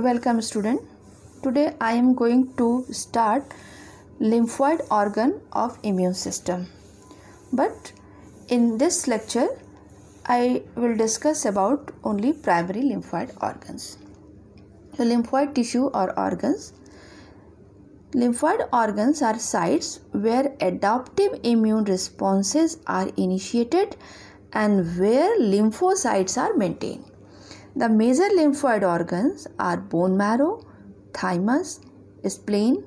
Welcome student. Today I am going to start lymphoid organ of immune system. But in this lecture I will discuss about only primary lymphoid organs. So lymphoid tissue or organs. Lymphoid organs are sites where adaptive immune responses are initiated and where lymphocytes are maintained. The major lymphoid organs are bone marrow, thymus, spleen,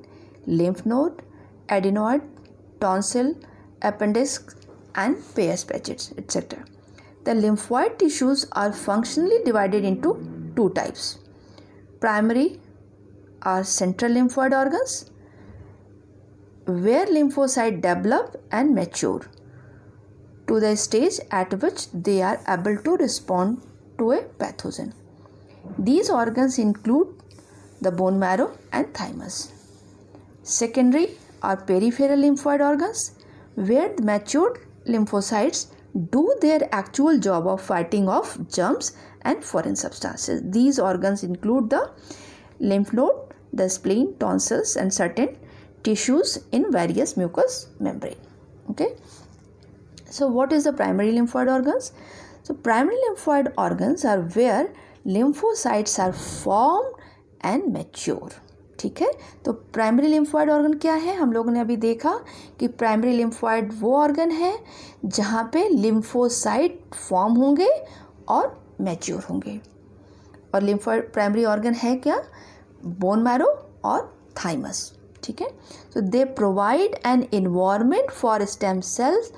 lymph node, adenoid, tonsil, appendix, and Peyer's patches, etc. The lymphoid tissues are functionally divided into two types. Primary are central lymphoid organs, where lymphocytes develop and mature to the stage at which they are able to respond to a pathogen. These organs include the bone marrow and thymus. Secondary are peripheral lymphoid organs, where the matured lymphocytes do their actual job of fighting off germs and foreign substances. These organs include the lymph node, the spleen, tonsils, and certain tissues in various mucous membrane. Okay. So what is the primary lymphoid organs? So primary lymphoid organs are where lymphocytes are formed and mature. ठीक है, तो primary lymphoid organ क्या है? हम लोगों ने अभी देखा कि प्राइमरी लिम्फॉइड वो ऑर्गन है जहाँ पे लिम्फोसाइट फॉर्म होंगे और मैच्योर होंगे. और लिम्फॉइड प्राइमरी ऑर्गन है क्या? बोन मैरो और थाइमस. ठीक है, so they provide an environment for stem cells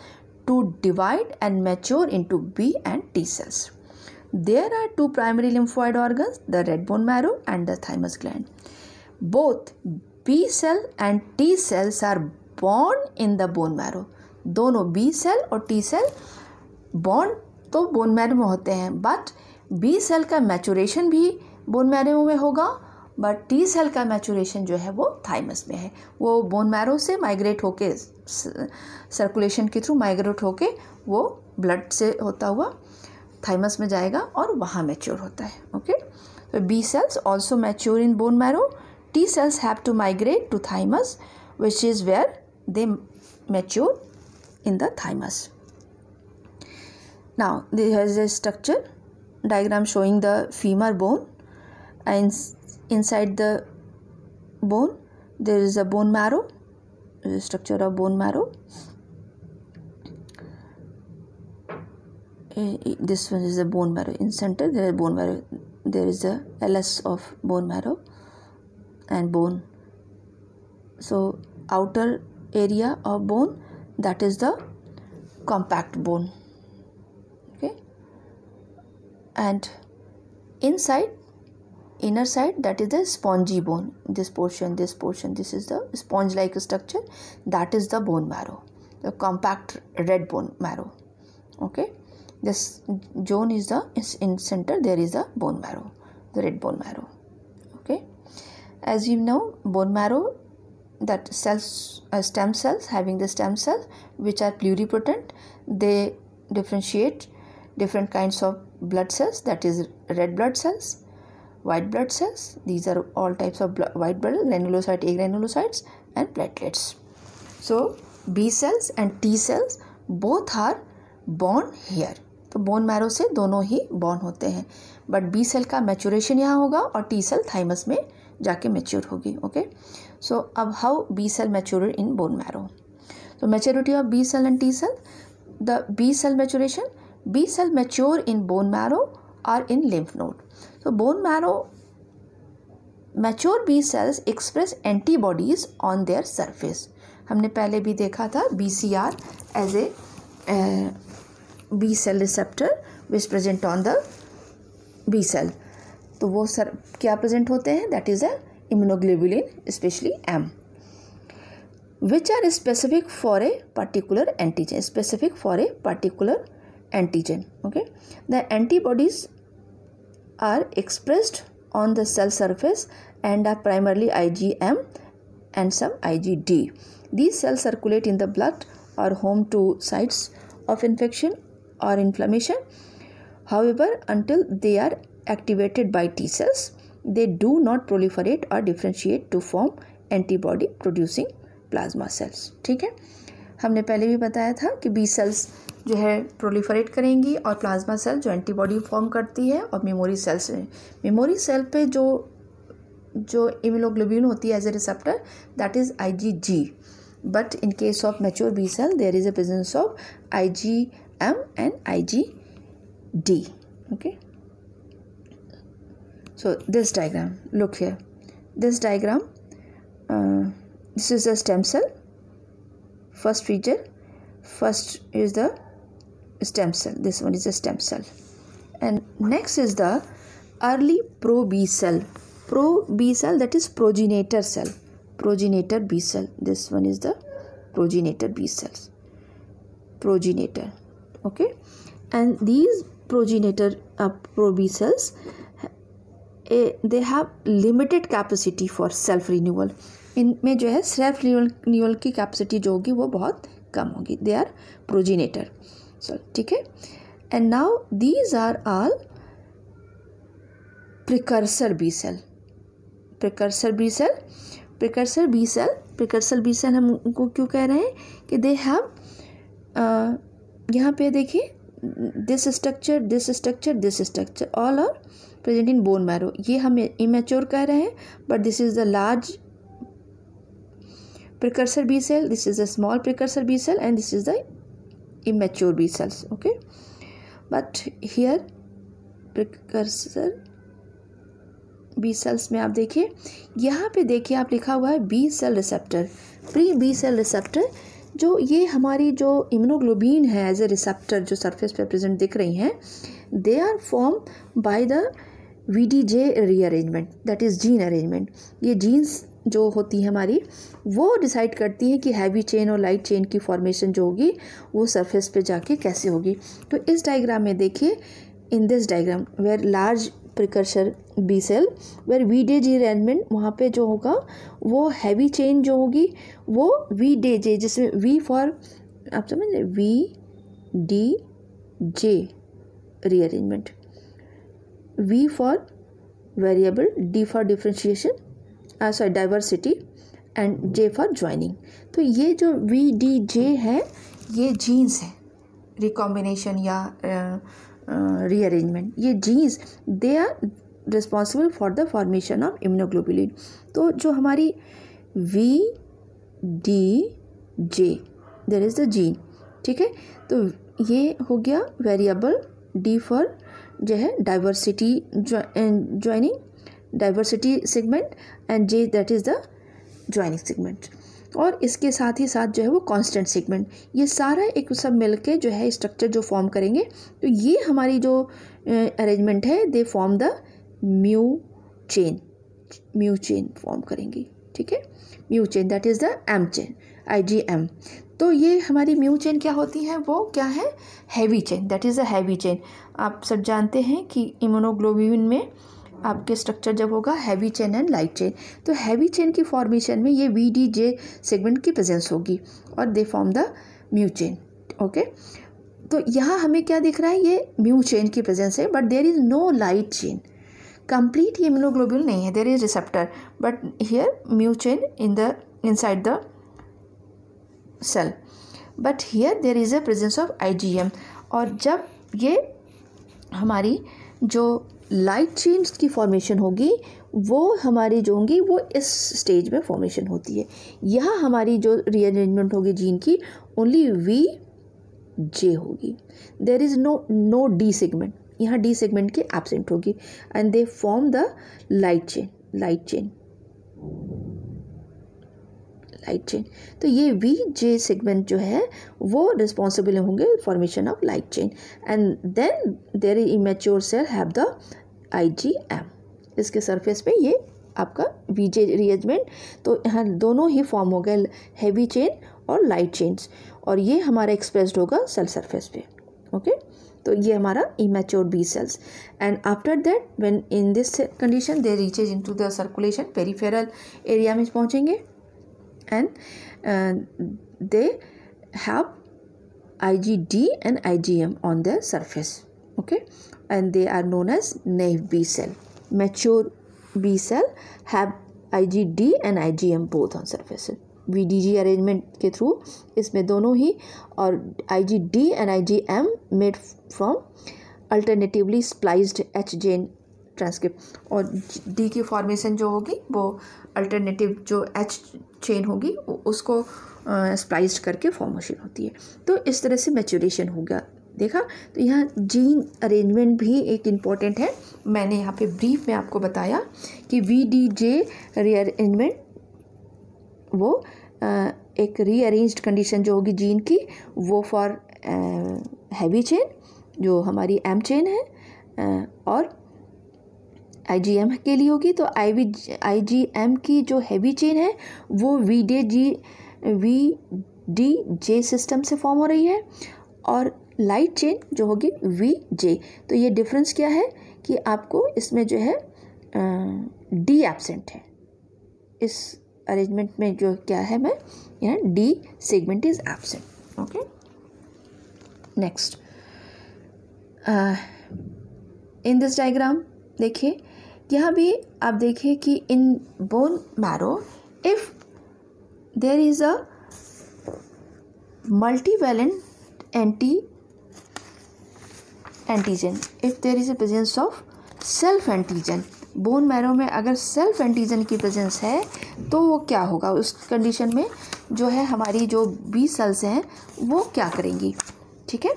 to divide and mature into B and T cells. There are two primary lymphoid organs, the red bone marrow and the thymus gland. Both B cell and T cells are born in the bone marrow. दोनों B cell और T cell born तो bone marrow में होते हैं, but B cell का maturation भी bone marrow में होगा, बट टी सेल का मैचुरेशन जो है वो थाइमस में है. वो बोन मैरो से माइग्रेट होके सर्कुलेशन के थ्रू माइग्रेट होके वो ब्लड से होता हुआ थाइमस में जाएगा और वहाँ मैच्योर होता है. ओके, तो B cells also mature in bone marrow. T cells have to migrate to thymus which is where they mature in the thymus. Now there is a structure diagram showing the femur bone and inside the bone there is a bone marrow, the structure of bone marrow. This one is the bone marrow. In center there is bone marrow. There is a LS of bone marrow and bone. So outer area of bone, that is the compact bone. Okay, and inside inner side, that is the spongy bone. This portion, this is the sponge like structure, that is the bone marrow, the compact red bone marrow. Okay, this zone is the in center, there is the bone marrow, the red bone marrow. Okay, as you know, bone marrow, that cells, stem cells, having the stem cells which are pluripotent, they differentiate different kinds of blood cells, that is red blood cells, white blood cells. These are all types of white blood, granulocyte, agranulocytes, and platelets. So B cells and T cells both are born here. तो bone marrow से दोनों ही born होते हैं, but B cell का maturation यहाँ होगा और T cell thymus में जाके मैच्योर होगी. ओके, सो अब how B cell mature in bone marrow. So maturity of B cell and T cell. The B cell maturation, B cell mature in bone marrow or in lymph node. So bone marrow mature B cells express antibodies on their surface. हमने पहले भी देखा था BCR as a B cell receptor which present on the B cell. तो वो क्या present होते हैं? That is a immunoglobulin, especially M, which are specific for a particular antigen. Specific for a particular antigen. Okay, the antibodies are expressed on the cell surface and are primarily IgM and some IgD. These cells circulate in the blood, are home to sites of infection or inflammation. However, until they are activated by T cells, they do not proliferate or differentiate to form antibody producing plasma cells. ठीक है, हमने पहले भी बताया था कि B sales जो है प्रोलिफरेट करेंगी और प्लाज्मा सेल जो एंटीबॉडी फॉर्म करती है, और मेमोरी सेल्स में मेमोरी सेल पे जो इम्यूनोग्लोबिन होती है as a receptor, that is IgG. But in case of mature B cell there is a presence of IgM and IgD. Okay, so this diagram, look here, this diagram, this is the stem cell. First feature, first is the stem cell, this one is a stem cell, and next is the early pro B cell. Pro B cell, that is progenitor cell, progenitor B cell. This one is the progenitor B cells, progenitor. Okay, and these progenitor pro B cells, they have limited capacity for self renewal. इनमें जो है self renewal की capacity जो होगी वो बहुत कम होगी. They are progenitor. So ठीक है, and now these are all precursor B cell. Precursor B cell, precursor B cell, precursor B cell हम उनको क्यों कह रहे हैं कि दे हैव, यहाँ पे देखिए this structure, this structure, this structure, all are present in bone marrow. ये हम इमेच्योर कह रहे हैं, but this is the large precursor B cell, this is a small precursor B cell, and this is the immature B cells. Okay, but here precursor B cells में आप देखिए, यहाँ पे देखिए आप लिखा हुआ है B cell receptor, pre B cell receptor. जो ये हमारी जो इम्यूनोग्लोबिन है एज ए रिसेप्टर जो सरफेस पे प्रेजेंट दिख रही हैं, they are form by the VDJ rearrangement, that is gene arrangement. ये जीन्स जो होती है हमारी, वो डिसाइड करती है कि हैवी चेन और लाइट चेन की फॉर्मेशन जो होगी वो सरफेस पे जाके कैसे होगी. तो इस डायग्राम में देखिए, in this diagram where large precursor B cell where VDJ arrangement, वहाँ पे जो होगा वो हैवी चेन जो होगी वो VDJ, जिसमें V फॉर, आप समझ रहे, VDJ rearrangement, V for variable, D for differentiation, diversity, and J for joining. तो ये जो VDJ है ये जीन्स है, रिकॉम्बिनेशन या रीअरेंजमेंट. ये genes they are responsible for the formation of immunoglobulin. तो जो हमारी VDJ, there is the gene. ठीक है, तो ये हो गया वेरिएबल. D फॉर जो है diversity joining, diversity segment, and J that is the joining segment. और इसके साथ ही साथ जो है वो कांस्टेंट सेगमेंट. ये सारा एक सब मिलके जो है स्ट्रक्चर जो फॉर्म करेंगे. तो ये हमारी जो अरेंजमेंट है, दे form the mu chain, mu chain form करेंगी. ठीक है, mu chain that is the M chain, IgM. तो ये हमारी म्यू चेन क्या होती है, वो क्या है, heavy chain, that is a heavy chain. आप सब जानते हैं कि इम्यूनोग्लोबिन में आपके स्ट्रक्चर जब होगा heavy chain and light chain, तो हैवी चेन की फॉर्मेशन में ये VDJ सेगमेंट की प्रेजेंस होगी और they form the mu chain. Okay, तो यहाँ हमें क्या दिख रहा है, ये म्यू चेन की प्रेजेंस है, but there is no light chain. Complete ये इम्यूनोग्लोबुलिन नहीं है, there is receptor, but here mu chain inside the cell, but here there is a presence of IgM. और जब ये हमारी जो लाइट चेन्स की फॉर्मेशन होगी वो हमारी जो होंगी वो इस स्टेज में फॉर्मेशन होती है. यहाँ हमारी जो रीअरेंजमेंट होगी जीन की, ओनली VJ होगी. There is no D segment, यहाँ D सेगमेंट की एब्सेंट होगी, and they form the light chain, light chain. तो ये VJ सेगमेंट जो है वो रिस्पॉन्सिबल होंगे formation of light chain, and then their immature cell have the IgM. इसके सरफेस पे ये आपका VJ रीअरेंजमेंट. तो यहाँ दोनों ही फॉर्म हो गए, हैवी चेन और लाइट चेन्स, और ये हमारा एक्सप्रेस्ड होगा सेल सरफेस पे. ओके, तो ये हमारा immature B cells. And after that when in this condition they reaches into the circulation, peripheral area में पहुँचेंगे, and they have IgD and IgM on their surface. Okay, and they are known as naive B cell, mature B cell have IgD and IgM both on surface. VDG arrangement के through इसमें दोनों ही, और IgD and IgM made from alternatively spliced H chain transcript, और D की formation जो होगी वो अल्टरनेटिव जो H चेन होगी उसको स्प्लाइज्ड करके फॉर्मेशन होती है। तो इस तरह से मैच्योरेशन होगा। देखा, तो यहाँ जीन अरेंजमेंट भी एक इम्पॉर्टेंट है। मैंने यहाँ पे ब्रीफ में आपको बताया कि VDJ रीअरेंजमेंट वो एक रीअरेंज्ड कंडीशन जो होगी जीन की, वो फॉर हैवी चेन जो हमारी M चेन है, और IgM के लिए होगी। तो IgM की जो हैवी चेन है वो VDJ सिस्टम से फॉर्म हो रही है, और लाइट चेन जो होगी VJ। तो ये डिफरेंस क्या है कि आपको इसमें जो है D एब्सेंट है। इस अरेंजमेंट में जो क्या है, मैं यहाँ D segment is absent. Okay, next in this diagram देखिए, यहाँ भी आप देखिए कि in bone marrow if there is a multivalent antigen, if there is a presence of self antigen, bone marrow में अगर सेल्फ एंटीजन की प्रेजेंस है तो वो क्या होगा, उस कंडीशन में जो है हमारी जो बी सेल्स हैं वो क्या करेंगी। ठीक है,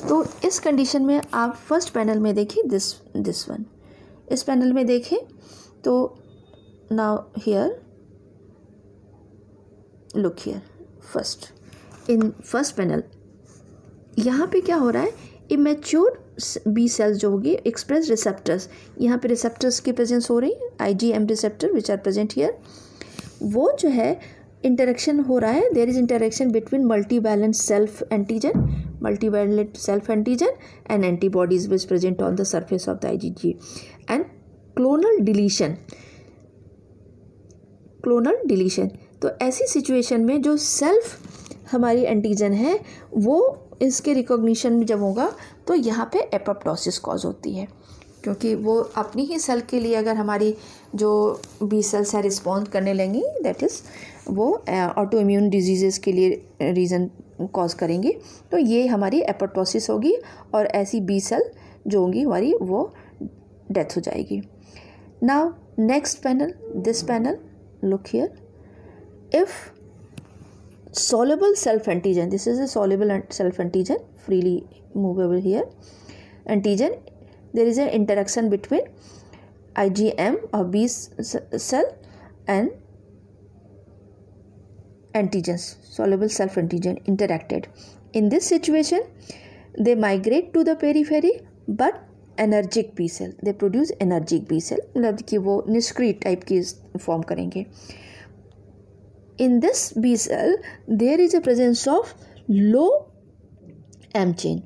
तो इस कंडीशन में आप फर्स्ट पैनल में देखिए, दिस वन, इस पैनल में देखें तो now here look here first, in first panel यहाँ पे क्या हो रहा है, इमेच्योर बी सेल्स जो होगी एक्सप्रेस रिसेप्टर्स, यहाँ पे रिसेप्टर्स की प्रेजेंस हो रही है, IgM receptor which are present here, वो जो है इंटरेक्शन हो रहा है, there is interaction between multivalent self antigen and antibodies which present on the surface of the IgG and clonal deletion. तो ऐसी सिचुएशन में जो सेल्फ हमारी एंटीजन है वो इसके रिकॉग्निशन जब होगा तो यहाँ पे एपोप्टोसिस कॉज होती है, क्योंकि वो अपनी ही सेल के लिए अगर हमारी जो बी सेल्स है रिस्पॉन्ड करने लगेंगी, दैट इज़ वो ऑटो इम्यून डिजीज़ेस के लिए रीज़न कॉज करेंगी, तो ये हमारी एपोप्टोसिस होगी और ऐसी बी सेल जो होंगी हमारी वो डेथ हो जाएगी। Now next panel, this panel, look here, if soluble self antigen, this is a soluble self antigen, freely movable here antigen, there is an interaction between IgM or B cell and antigens, soluble self antigen interacted. In this situation they migrate to the periphery, but anergic B cell, they produce anergic B cell, मतलब कि वो निष्क्रिय type की form करेंगे। In this B cell there is a presence of low M chain,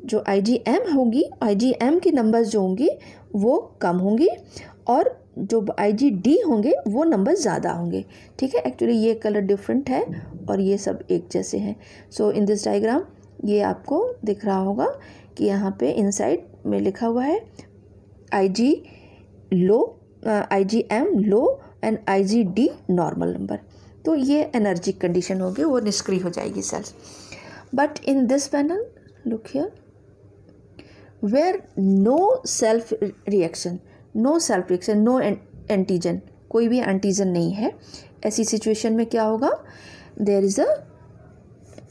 जो IgM होगी, IgM की numbers जो होंगी वो कम होंगी और जो IgD होंगे वो नंबर ज़्यादा होंगे। ठीक है, एक्चुअली ये कलर डिफरेंट है और ये सब एक जैसे हैं। सो इन दिस डायग्राम ये आपको दिख रहा होगा कि यहाँ पे इनसाइड में लिखा हुआ है IgM low and IgD normal number, तो ये एनर्जिक कंडीशन होगी, वो निष्क्रिय हो जाएगी cells. But in this panel look here, where no self reaction, no antigen, कोई भी एंटीजन नहीं है, ऐसी सिचुएशन में क्या होगा, there is a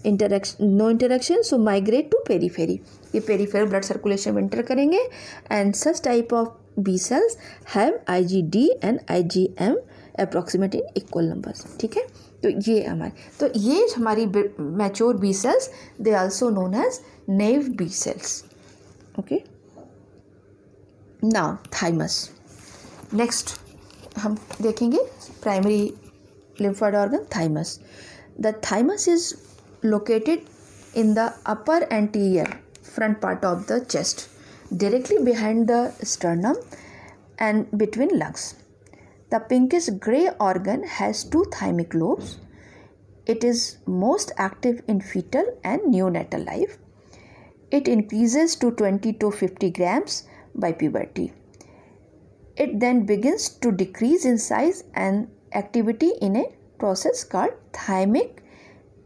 no interaction, so migrate to periphery, ये पेरीफेरल ब्लड सर्कुलेशन में इंटर करेंगे and such type of B cells have IgD and IgM approximate in equal numbers. ठीक है, तो ये हमारी mature B cells, they also known as naive B cells. Okay, now thymus, next हम देखेंगे primary lymphoid organ thymus. The thymus is located in the upper anterior front part of the chest, directly behind the sternum and between lungs. The pinkish gray organ has 2 thymic lobes. It is most active in fetal and neonatal life. It increases to 20 to 50 grams by puberty. it then begins to decrease in size and activity in a process called thymic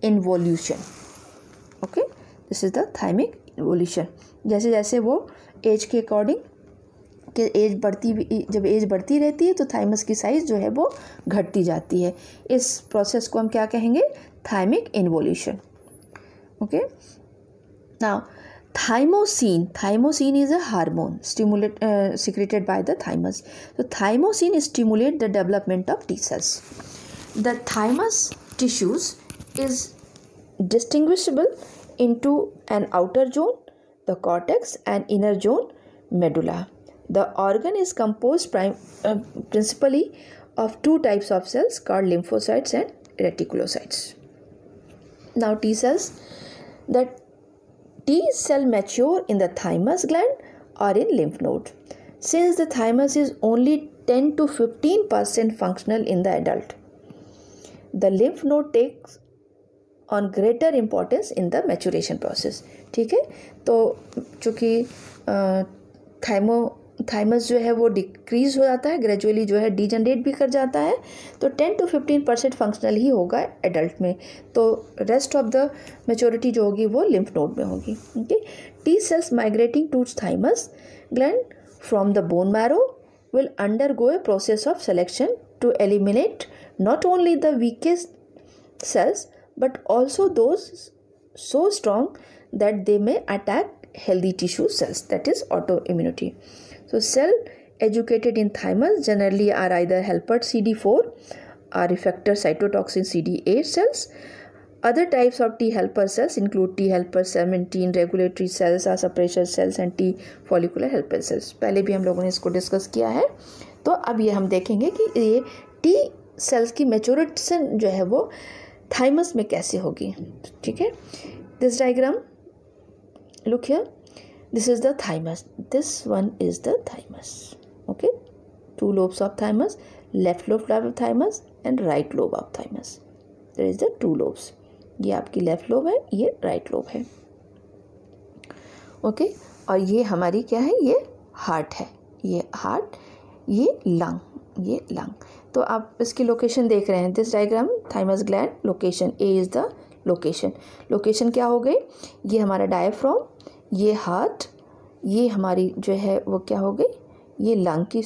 involution. Okay, this is the thymic involution. जैसे जैसे वो as के according कि as बढ़ती, जब as बढ़ती रहती है तो थाइमस की साइज़ जो है वो घटती जाती है. इस प्रोसेस को हम क्या कहेंगे? Thymic involution. Okay, now thymosin is a hormone secreted by the thymus. So thymosin stimulates the development of T cells. The thymus tissues is distinguishable into an outer zone, the cortex, and inner zone, medulla. The organ is composed principally of two types of cells called lymphocytes and reticulocytes. Now T cells. The T cell mature in the thymus gland or in lymph node. Since the thymus is only 10 to 15% functional in the adult, the lymph node takes on greater importance in the maturation process. ठीक है, तो चूँकि thymus जो है वो decrease हो जाता है, ग्रेजुअली जो है डीजनरेट भी कर जाता है, तो 10 to 15% फंक्शनल ही होगा एडल्ट में, तो रेस्ट ऑफ द मेच्योरिटी जो होगी वो लिम्फ नोड में होगी. Okay, T cells migrating to thymus gland from the bone marrow will undergo a process of selection to eliminate not only the weakest cells but also those so strong that they may attack healthy tissue cells, that is autoimmunity. So cell educated in thymus generally are either helper CD4 or effector cytotoxin CD8 cells. Other types of T helper cells include T helper 17 regulatory cells or suppressor cells and T follicular helper cells. पहले भी हम लोगों ने इसको discuss किया है, तो अब ये हम देखेंगे कि ये T सेल्स की मैच्योरेशन जो है वो थाइमस में कैसे होगी. ठीक है, this diagram, look here, this is the thymus, this one is the thymus. Okay, two lobes of thymus, left lobe of thymus and right lobe of thymus. There is the two lobes. ये आपकी left lobe है, ये right lobe है. Okay, और ये हमारी क्या है? ये हार्ट है, ये हार्ट, ये लंग, ये लंग. तो आप इसकी लोकेशन देख रहे हैं, this diagram thymus gland location, A is the location. Location क्या हो गई? ये हमारा डायफ्राम, ये हार्ट, ये हमारी जो है वो क्या हो गई? ये लंग की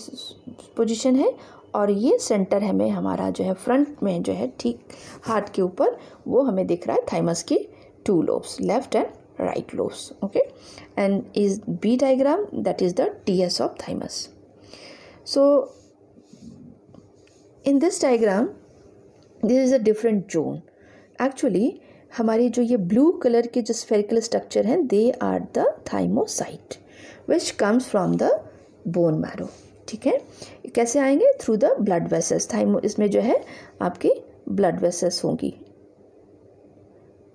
पोजीशन है, और ये सेंटर हमें हमारा जो है फ्रंट में जो है ठीक हार्ट के ऊपर वो हमें दिख रहा है थाइमस की two lobes, left and right lobes. Okay, and is B diagram, that is the TS of thymus. So in this diagram this is a different zone. Actually हमारी जो ये ब्लू कलर के जो स्फेरिकल स्ट्रक्चर हैं, they are the thymocyte which comes from the bone marrow. ठीक है, कैसे आएंगे? Through the blood vessels. Thymo, इसमें जो है आपकी ब्लड वेसल्स होंगी,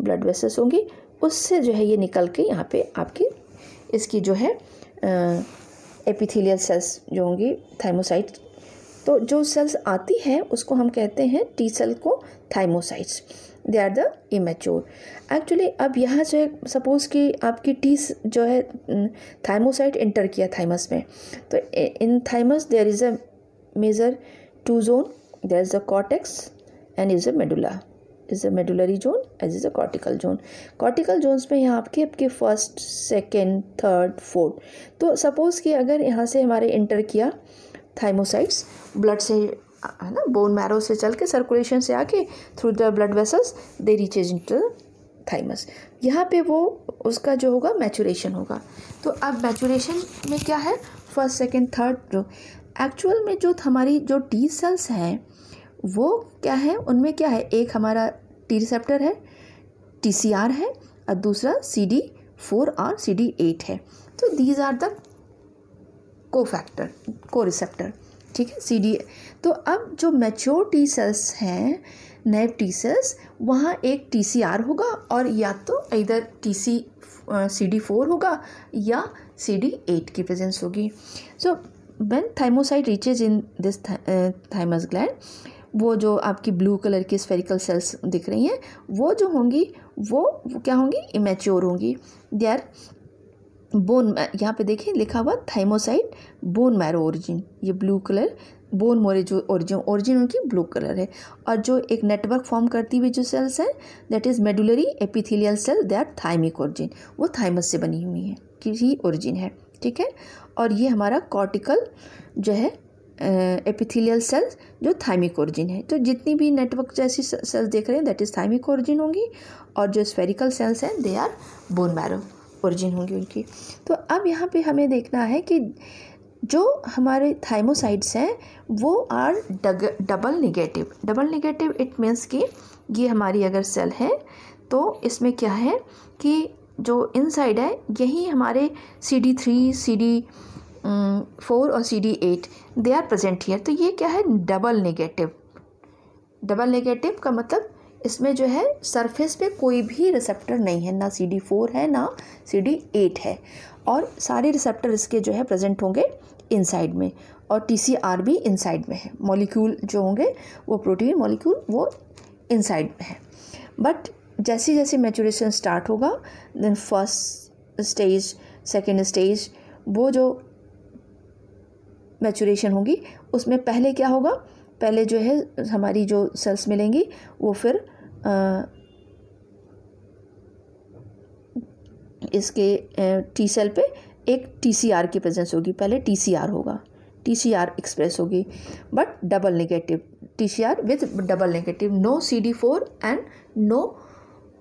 ब्लड वेसल्स होंगी, उससे जो है ये निकल के यहाँ पे आपकी इसकी जो है एपिथेलियल सेल्स जो होंगी थाइमोसाइट. तो जो सेल्स आती हैं उसको हम कहते हैं टी सेल को thymocytes. They are the immature. Actually अब यहाँ जो है सपोज़ कि आपकी टी जो है थाइमोसाइट एंटर किया थाइमस में, तो in thymus there is a major two zone, there is a cortex and is a medulla, is a medullary zone as is a cortical zone. Cortical zones में यहाँ आपके first, second, third, fourth. तो suppose कि अगर यहाँ से हमारे enter किया थाइमोसाइट्स ब्लड से, है ना, बोन मैरो से चल के सर्कुलेशन से आके through the blood vessels they reaches into thymus. यहाँ पे वो उसका जो होगा मैचुरेशन होगा. तो अब मैचुरेशन में क्या है? First, second, third. जो एक्चुअल में जो हमारी जो टी सेल्स हैं वो क्या है? उनमें क्या है? एक हमारा टी रिसेप्टर है, TCR है, और दूसरा CD4 और CD8 है. तो दीज आर द कोफैक्टर, को रिसेप्टर. ठीक है, CD. तो अब जो मैच्योर टी सेल्स हैं, नए टी सेल्स, वहाँ एक TCR होगा और या तो इधर CD4 होगा या CD8 की प्रेजेंस होगी. So when thymocyte reaches in this thymus gland, वो जो आपकी ब्लू कलर की स्फेरिकल सेल्स दिख रही हैं वो जो होंगी वो क्या होंगी? इमेच्योर होंगी. दे आर बोन, यहाँ पे देखिए लिखा हुआ थाइमोसाइट बोन मैरो ओरिजिन, ये ब्लू कलर बोन मोरे जो ओरिजिन उनकी ब्लू कलर है। और जो एक नेटवर्क फॉर्म करती हुई जो सेल्स हैं that is medullary epithelial cell, they are thymic origin, वो थाइमस से बनी हुई है, किसी ओरिजिन है, ठीक है। और ये हमारा कॉर्टिकल जो है एपिथेलियल सेल्स जो थाइमिक ओरिजिन है। तो जितनी भी नेटवर्क जैसी सेल्स देख रहे हैं दैट इज़ थाइमिक ओरिजिन होंगी, और जो स्फेरिकल सेल्स हैं they are bone marrow origin होंगी उनकी। तो अब यहाँ पे हमें देखना है कि जो हमारे थाइमोसाइट्स हैं वो are double negative. Double negative it means कि ये हमारी अगर सेल है तो इसमें क्या है कि जो इनसाइड है यही हमारे CD3, CD4 और CD8 they are present here. तो ये क्या है, डबल नेगेटिव। डबल नेगेटिव का मतलब इसमें जो है सरफेस पे कोई भी रिसेप्टर नहीं है, ना CD4 है ना CD8 है, और सारे रिसेप्टर इसके जो है प्रेजेंट होंगे इनसाइड में, और TCR भी इनसाइड में है। मॉलिक्यूल जो होंगे वो प्रोटीन मॉलिक्यूल वो इनसाइड में है। बट जैसे जैसे मैचुरेशन स्टार्ट होगा then first stage, second stage, वो जो मैचुरेशन होगी उसमें पहले क्या होगा, पहले जो है हमारी जो सेल्स मिलेंगी वो फिर इसके टी सेल पे एक TCR की प्रेजेंस होगी, पहले TCR होगा, TCR एक्सप्रेस होगी, but double negative, TCR with double negative, no CD4 and no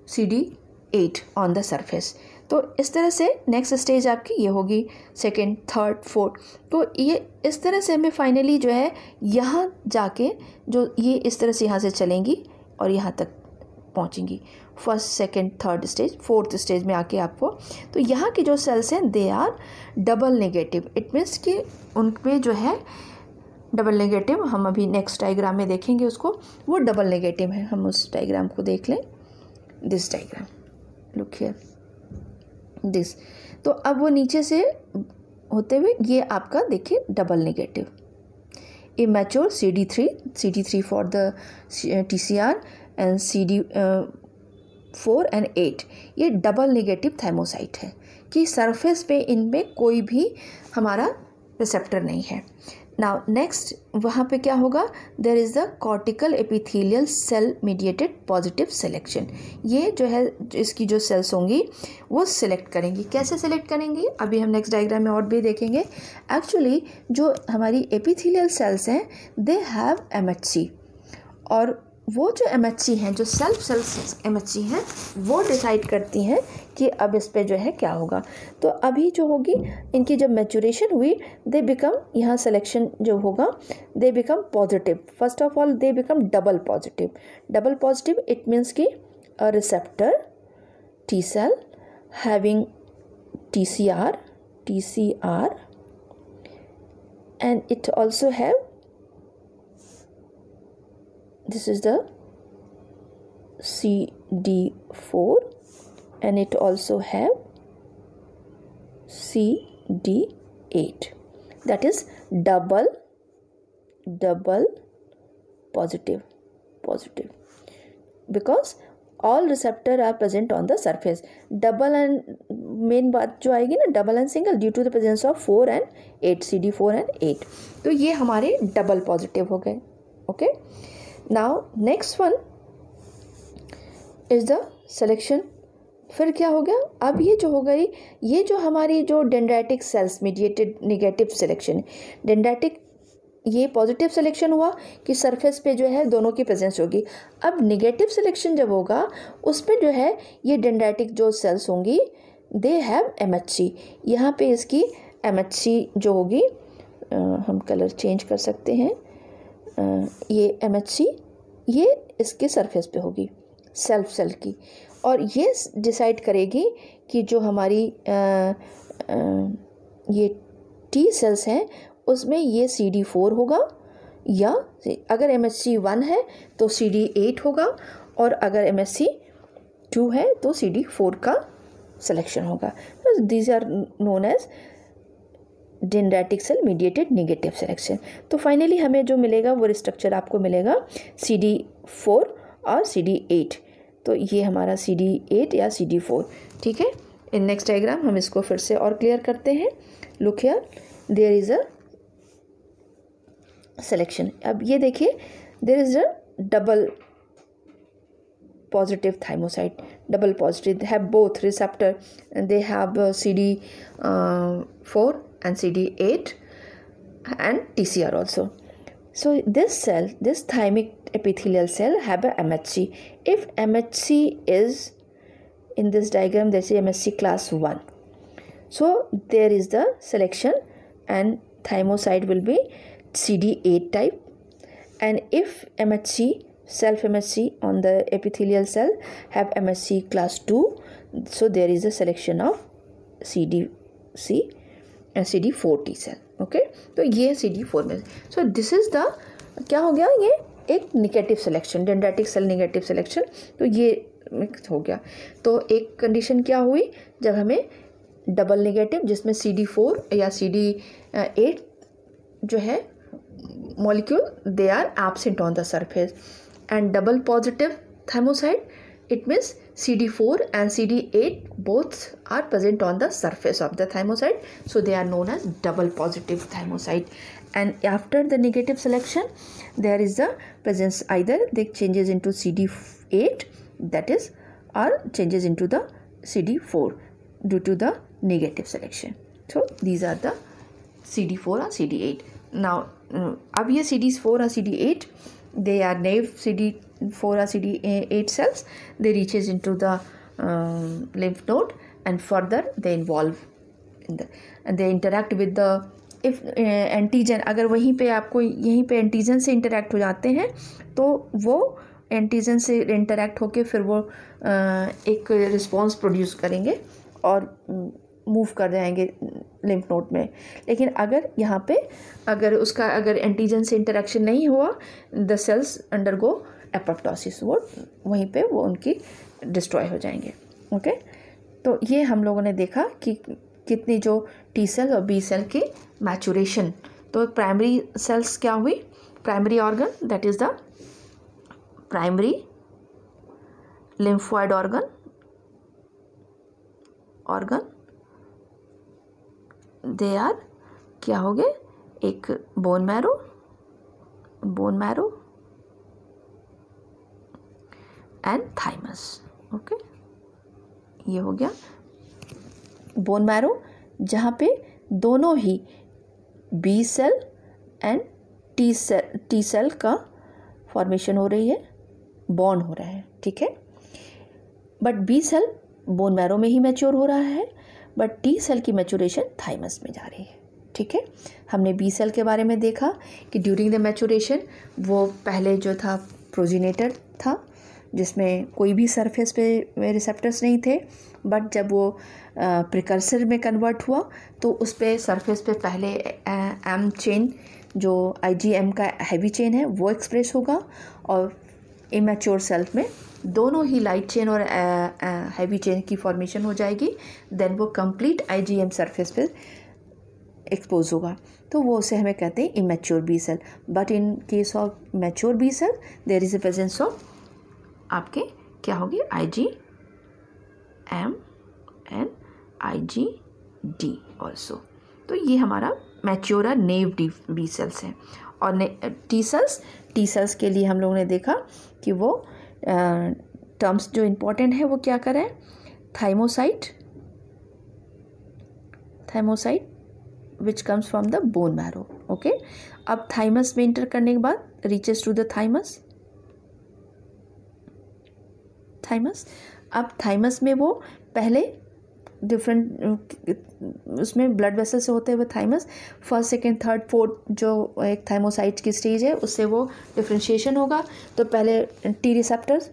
CD8 on the surface. तो इस तरह से नेक्स्ट स्टेज आपकी ये होगी, सेकेंड, थर्ड, फोर्थ। तो ये इस तरह से हमें फाइनली जो है यहाँ जाके जो ये इस तरह से यहाँ से चलेंगी और यहाँ तक पहुँचेंगी, first, second, third stage, fourth stage में आके आपको। तो यहाँ की जो सेल्स हैं they are double negative, it means कि उनमें जो है डबल नेगेटिव, हम अभी नेक्स्ट डायग्राम में देखेंगे उसको, वो डबल नेगेटिव है। हम उस डायग्राम को देख लें, this diagram, look here this. तो अब वो नीचे से होते हुए ये आपका देखिए double negative, immature CD3 for the TCR and CD4 and 8, ये डबल नेगेटिव थाइमोसाइट है कि सरफेस पे इनमें कोई भी हमारा रिसेप्टर नहीं है। नाउ नेक्स्ट वहाँ पे क्या होगा, there is the cortical epithelial cell mediated positive selection. ये जो है इसकी जो सेल्स होंगी वो सिलेक्ट करेंगी। कैसे सिलेक्ट करेंगी अभी हम नेक्स्ट डायग्राम में और भी देखेंगे। एक्चुअली जो हमारी एपिथेलियल सेल्स हैं दे हैव MHC, और वो जो MHC हैं, जो सेल्फ सेल्स MHC हैं, वो डिसाइड करती हैं कि अब इस पे जो है क्या होगा। तो अभी जो होगी इनकी जब मैचुरेशन हुई दे बिकम, यहाँ सिलेक्शन जो होगा they become positive. First of all they become double positive. Double positive it means कि a receptor T cell having TCR and it also have, this is the CD4 and it also have CD8, that is double positive, because all receptor are present on the surface. Double and main बात जो आएगी ना, double and single due to the presence of 4 and 8, CD4 and 8। तो ये हमारे double positive हो गए। Okay, now next one is the selection. फिर क्या हो गया, अब ये जो हो गई, ये जो हमारी जो dendritic sales mediated negative selection है, डेंड्राइटिक ये पॉजिटिव सिलेक्शन हुआ कि सरफेस पे जो है दोनों की प्रेजेंस होगी। अब नेगेटिव सिलेक्शन जब होगा उसमें जो है ये डेंड्राइटिक जो सेल्स होंगी दे हैव MHC। यहाँ पे इसकी MHC जो होगी, हम कलर चेंज कर सकते हैं, ये MHC ये इसके सरफेस पे होगी सेल्फ सेल की, और ये डिसाइड करेगी कि जो हमारी ये T सेल्स हैं उसमें ये CD4 होगा, या अगर MHC 1 है तो CD8 होगा, और अगर MHC 2 है तो CD4 का सिलेक्शन होगा। These are known as dendritic cell mediated negative selection. तो फाइनली हमें जो मिलेगा वो स्ट्रक्चर आपको मिलेगा CD4 और CD8। तो ये हमारा CD8 या CD4, ठीक है। इन नेक्स्ट डायग्राम हम इसको फिर से और क्लियर करते हैं. Look here, there is a selection. अब ये देखिए, there is a double positive thymocyte, double positive. They have both receptor, and they have CD4 and CD8 and TCR also. So this cell, this thymic epithelial cell, have a MHC. If MHC is in this diagram, they say MHC class 1. So there is the selection, and thymocyte will be CD8 type. And if MHC, self MHC on the epithelial cell have MHC class 2, so there is a selection of CDC and CD4 T cell. Okay, तो ये CD4 में. So this is the, क्या हो गया, ये एक negative selection, dendritic cell negative selection. तो ये मिक्स हो गया. तो एक कंडीशन क्या हुई, जब हमें डबल निगेटिव जिसमें CD4 या CD8 जो है molecule, they are absent on the surface, and double positive thymocyte, it means CD4 and CD8 both are present on the surface of the thymocyte, so they are known as double positive thymocyte. And after the negative selection, there is the presence, either they changes into CD8, that is, or changes into the CD4 due to the negative selection. So these are the CD4 or CD8. Now अब ये CD4 or CD8, they are naive CD4 or CD8 cells. They reaches into the lymph node, and further they involve in the, and they interact with the, if antigen, अगर वहीं पे आपको यहीं पे antigen से interact हो जाते हैं, तो वो एंटीजन से इंटरेक्ट होके फिर वो एक रिस्पॉन्स प्रोड्यूस करेंगे और मूव कर जाएंगे लिम्फ नोड में. लेकिन अगर यहाँ पे अगर उसका अगर एंटीजन से इंटरेक्शन नहीं हुआ, द सेल्स अंडरगो एपोप्टोसिस, वो वहीं पे वो उनकी डिस्ट्रॉय हो जाएंगे. ओके, तो ये हम लोगों ने देखा कि कितनी जो टी सेल और बी सेल की मैचुरेशन. तो प्राइमरी सेल्स क्या हुई, primary organ, that is the primary lymphoid organ they are क्या हो गए, एक bone marrow and thymus. Okay, ये हो गया बोन मैरो, जहाँ पे दोनों ही B cell and T cell का फॉर्मेशन हो रही है, बॉन्ड हो रहा है. ठीक है, but B cell bone marrow में ही मैच्योर हो रहा है, बट टी सेल की मैचुरेशन थाइमस में जा रही है. ठीक है, हमने बी सेल के बारे में देखा कि ड्यूरिंग द मैचुरेशन वो पहले जो था प्रोजिनेटर था, जिसमें कोई भी सरफेस पे रिसेप्टर्स नहीं थे, बट जब वो प्रिकर्सर में कन्वर्ट हुआ तो उस पे सरफेस पे पहले एम चेन, जो IgM का हैवी चेन है, वो एक्सप्रेस होगा, और इमेच्योर सेल में दोनों ही लाइट चेन और हैवी चेन की फॉर्मेशन हो जाएगी. देन वो कंप्लीट IgM सरफेस पे एक्सपोज होगा, तो वो उसे हमें कहते हैं immature B cell. But in case of mature B cell there is a presence of आपके क्या होगी, IgM एंड IgD ऑल्सो. तो ये हमारा मैच्योर और नेव बी सेल्स हैं. और टी सेल्स के लिए हम लोगों ने देखा कि वो टर्म्स जो इम्पोर्टेंट है वो क्या करें, thymocyte which comes from the bone marrow. Okay, अब थाइमस में इंटर करने के बाद रीचेस टू द थाइमस. अब थाइमस में वो पहले डिफरेंट उसमें ब्लड वेसल से होते हुए thymus first second third fourth जो एक थाइमोसाइट की स्टेज है उससे वो डिफ्रेंशिएशन होगा. तो पहले टी रिसेप्टर्स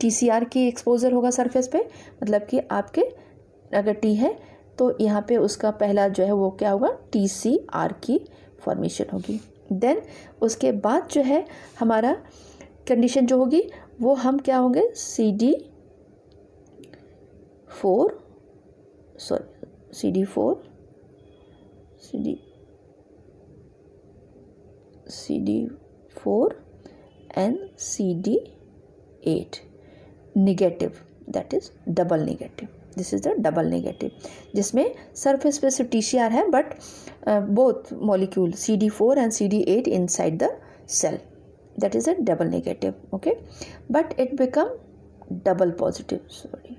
TCR की एक्सपोजर होगा सरफेस पे, मतलब कि आपके अगर टी है तो यहाँ पे उसका पहला जो है वो क्या होगा, TCR की फॉर्मेशन होगी. देन उसके बाद जो है हमारा कंडीशन जो होगी वो हम क्या होंगे, CD4 and CD8 negative, that is double negative. This is the double negative, जिसमें सरफेस पे सिर्फ TCR है but both molecule CD4 and CD8 inside the cell. That is a double negative. Okay, but it become double positive. Sorry,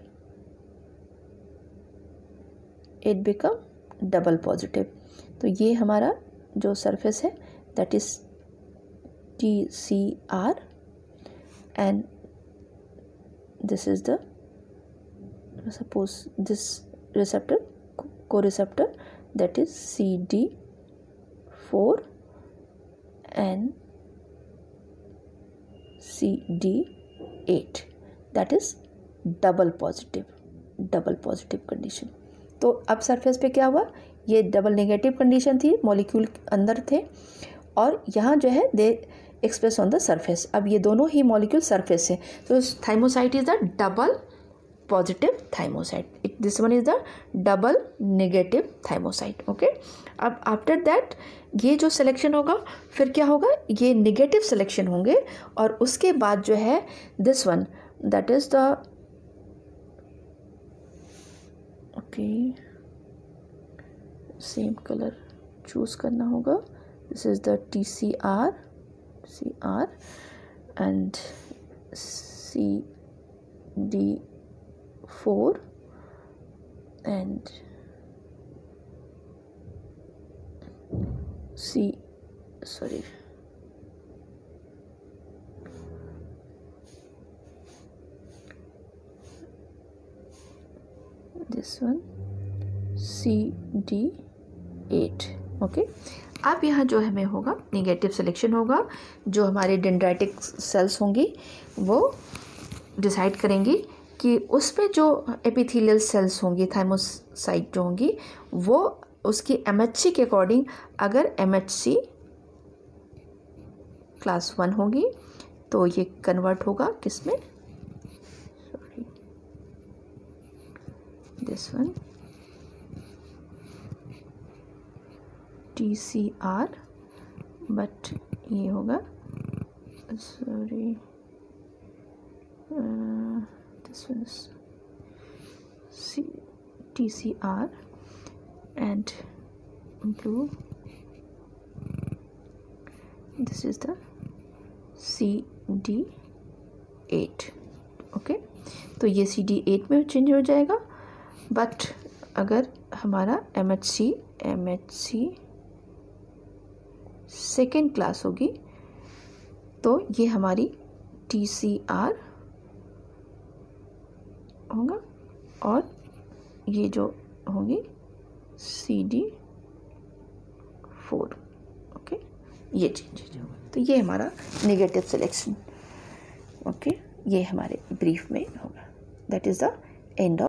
it become double positive. तो ये हमारा जो surface है that is TCR and this is the, suppose this receptor, co-receptor, that is CD4 and CD8, that is double positive condition. तो अब surface पे क्या हुआ, ये डबल नेगेटिव कंडीशन थी, मॉलिक्यूल अंदर थे और यहाँ जो है दे एक्सप्रेस ऑन द सरफेस. अब ये दोनों ही मॉलिक्यूल सरफेस है, तो thymocyte is the double positive thymocyte, this one is the double negative thymocyte. Okay, अब आफ्टर दैट ये जो सिलेक्शन होगा फिर क्या होगा, ये नेगेटिव सिलेक्शन होंगे और उसके बाद जो है this one that is the, okay same colour choose करना होगा. This is the TCR and CD4 and this one CD8. Okay, अब यहाँ जो हमें होगा नेगेटिव सिलेक्शन होगा, जो हमारे डेंड्राइटिक सेल्स होंगी वो डिसाइड करेंगी कि उसमें जो एपिथेलियल सेल्स होंगी थाइमोसाइट जो होंगी वो उसकी MHC के अकॉर्डिंग, अगर MHC क्लास 1 होगी तो ये कन्वर्ट होगा किसमें, sorry this one TCR, but ये होगा sorry this one TCR and blue, this is the CD8. Okay, तो ये CD8 में चेंज हो जाएगा. बट अगर हमारा MHC सेकेंड क्लास होगी तो ये हमारी TCR होगा और ये जो होगी CD4. ओके, ये चेंज होगा. तो ये हमारा नेगेटिव सिलेक्शन. ओके, ये हमारे ब्रीफ में होगा. That is the end of